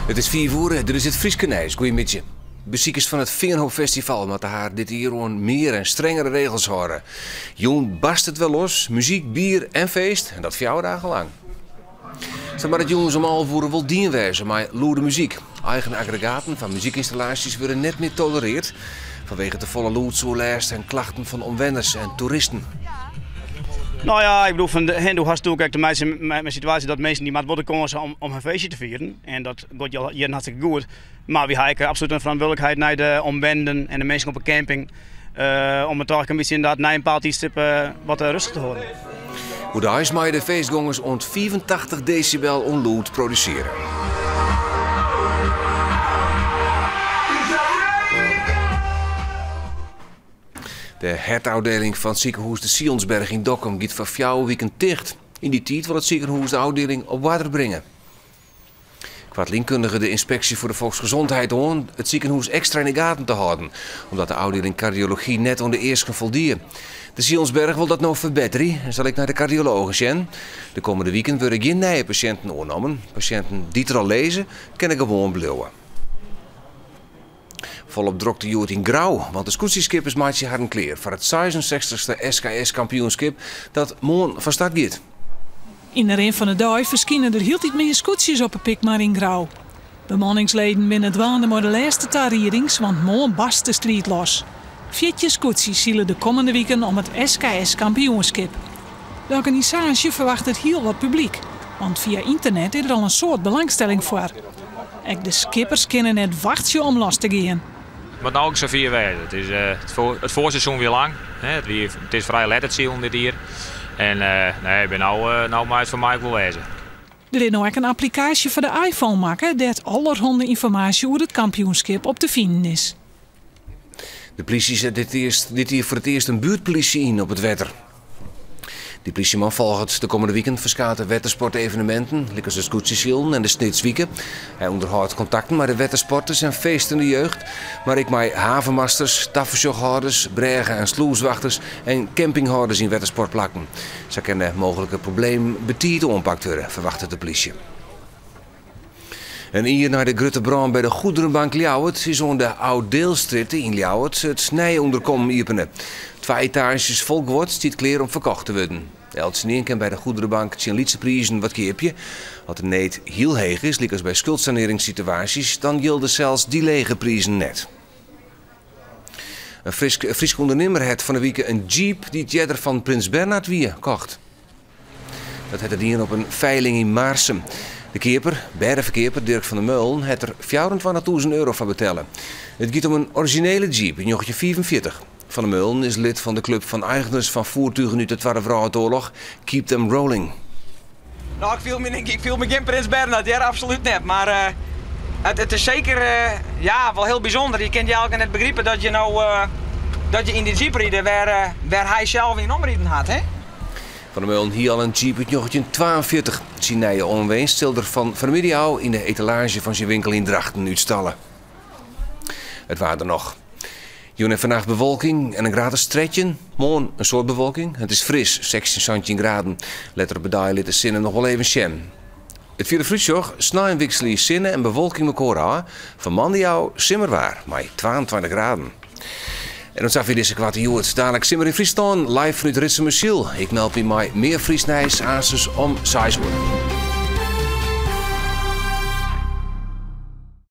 Het is 4 uur, dit is het Frieske Nijs. Goeiemiddag. Bezoekers van het Veenhoop Festival moeten haar dit hier gewoon meer en strengere regels houden. Joen barst het wel los, muziek, bier en feest, en dat 4 dagen lang. Zeg maar dat jongens om al voeren wel dienwezen, maar loerde muziek. Eigen aggregaten van muziekinstallaties worden net meer tolereerd vanwege de volle loodsoerlijst en klachten van omwenners en toeristen. Nou ja, ik bedoel, van de Hindoe had natuurlijk de situatie dat mensen niet maar worden komen om een feestje te vieren. En dat gaat hier hartstikke goed. Maar we hebben absoluut een verantwoordelijkheid naar de omwenden en de mensen op een camping. Om het toch een beetje inderdaad na een bepaald tijdstip wat rustig te houden. Hoe de huis de feestgangers ont 85 decibel onloed produceren. De hertafdeling van het ziekenhuis de Sionsberg in Dokkum gaat voor 4 weken dicht. In die tijd wil het ziekenhuis de afdeling op water brengen. Kwartlienkundigen de inspectie voor de volksgezondheid om het ziekenhuis extra in de gaten te houden, omdat de afdeling cardiologie net onder de eerste voldieren. De Sionsberg wil dat nog verbeteren en zal ik naar de cardiologen zijn. De komende weekend worden geen nieuwe patiënten opgenomen. Patiënten die er al lezen, kunnen gewoon blijven. Volop drok de jood in grauw, want de scootieskippers maatje haar een kleer voor het 66e SKS-kampioenschip dat morgen van start gaat. In de rin van de dag verschijnen er heel iets meer scootjes op een pikmar in grauw. Bemanningsleden binnen het waande maar de laatste tarierings, want morgen barst de strijd los. 4 scootjes zullen de komende weken om het SKS-kampioenschip. De organisatie verwacht het heel wat publiek, want via internet is er al een soort belangstelling voor. Ook de skippers kunnen net wachten om los te gaan. Maar nou ook zo 4 weken. Het is het voorseizoen weer lang. Het is vrij let het zien dit hier. En ik ben nou maar het voor mij wil wezen. Er is nu ook een applicatie voor de iPhone maken dat allerhande informatie over het kampioenschip op te vinden is. De politie zet dit hier voor het eerst een buurtpolitie in op het wetter. Die politieman volgt de komende weekend verschillende wettersportevenementen, zoals de scootjesielen en de Snitswieken. Hij onderhoudt contacten met de wettersporters en feestende jeugd, maar ik met havenmasters, tafersjoghouders, bregen en sloeswachters en campinghouders in wettersportplakken. Ze kunnen mogelijke probleem betiet ompakt worden, verwacht de politie. En hier naar de grote brand bij de Goederenbank Ljouwert is onder de Oud-Deelstritten in Ljouwert het snijonderkom openen. 2 etages vol geworden, stiet klaar om verkocht te worden. Eltsenien kan bij de Goederenbank zijn lietse prijzen wat keerpje. Als de neet heel hoog is, als bij schuldsaneringssituaties, dan gelden zelfs die lege prijzen net. Een Fries ondernemer heeft van de week een jeep die het jeder van Prins Bernhard wie kocht. Dat had het hier op een veiling in Maarsum. De keeper, berenverkeeper Dirk van der Meulen, heeft er €24.000 van betalen. Het gaat om een originele jeep in 1945. Van der Meulen is lid van de club van eigenaars van voertuigen uit de Tweede Wereldoorlog, Keep Them Rolling. Nou, ik viel me geen Prins Bernhard, ja, absoluut niet. Maar het is zeker wel heel bijzonder. Je kunt je eigenlijk net begrijpen dat je dat je in die jeep rijdt waar hij zelf in omrijden had, hè? Van der Meulen hier al een jeep uit 1942. Zijn nieuwe onwees stelde van familie in de etalage van zijn winkel in Drachten uitstallen. Het waren er nog. Joen en vannacht bewolking en een gratis stretje. Morgen een soort bewolking. Het is fris, 16, 17 graden. Let op de de zinnen nog wel even sjem. Het vierde vroedsjog, snel en wisselen zinnen en bewolking met aan. Van Mandiau simmerwaar, maar 22 graden. En dan zag je deze kwart uur. Dadelijk simmer in Friesland, live vanuit Ritse Muziel. Ik meld me mij meer Friesnijs aan om 6 uur.